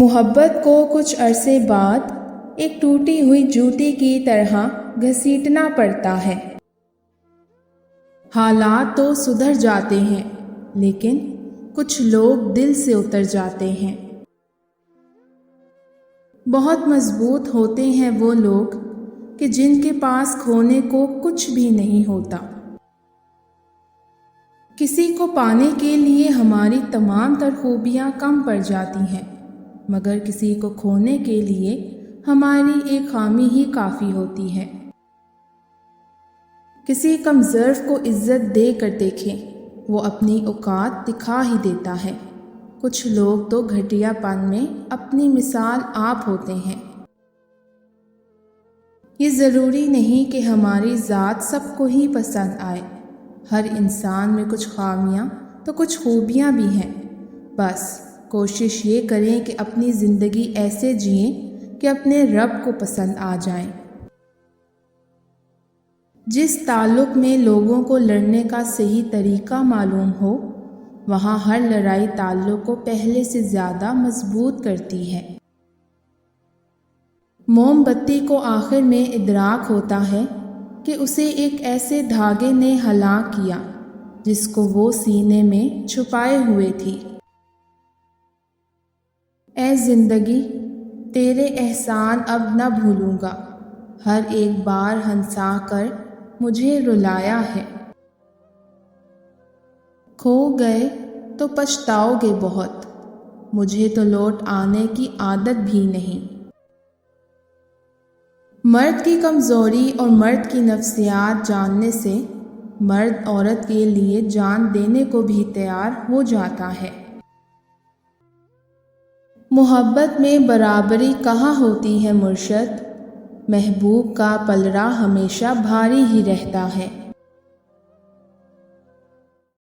محبت کو کچھ عرصے بعد ایک ٹوٹی ہوئی جوتی کی طرح گھسیٹنا پڑتا ہے۔ حالات تو سدھر جاتے ہیں لیکن کچھ لوگ دل سے اتر جاتے ہیں۔ بہت مضبوط ہوتے ہیں وہ لوگ کہ جن کے پاس کھونے کو کچھ بھی نہیں ہوتا۔ کسی کو پانے کے لیے ہماری تمام تر خوبیاں کم پڑ جاتی ہیں، مگر کسی کو کھونے کے لیے ہماری ایک خامی ہی کافی ہوتی ہے۔ کسی کم ظرف کو عزت دے کر دیکھیں، وہ اپنی اوقات دکھا ہی دیتا ہے۔ کچھ لوگ تو گھٹیا پن میں اپنی مثال آپ ہوتے ہیں۔ یہ ضروری نہیں کہ ہماری ذات سب کو ہی پسند آئے۔ ہر انسان میں کچھ خامیاں تو کچھ خوبیاں بھی ہیں۔ بس کوشش یہ کریں کہ اپنی زندگی ایسے جئیں کہ اپنے رب کو پسند آ جائیں۔ جس تعلق میں لوگوں کو لڑنے کا صحیح طریقہ معلوم ہو، وہاں ہر لڑائی تعلق کو پہلے سے زیادہ مضبوط کرتی ہے۔ موم بتی کو آخر میں ادراک ہوتا ہے کہ اسے ایک ایسے دھاگے نے ہلاک کیا جس کو وہ سینے میں چھپائے ہوئے تھی۔ اے زندگی، تیرے احسان اب نہ بھولوں گا، ہر ایک بار ہنسا کر مجھے رلایا ہے۔ کھو گئے تو پچھتاؤ گے بہت، مجھے تو لوٹ آنے کی عادت بھی نہیں۔ مرد کی کمزوری اور مرد کی نفسیات جاننے سے مرد عورت کے لیے جان دینے کو بھی تیار ہو جاتا ہے۔ محبت میں برابری کہاں ہوتی ہے مرشد، محبوب کا پلڑا ہمیشہ بھاری ہی رہتا ہے۔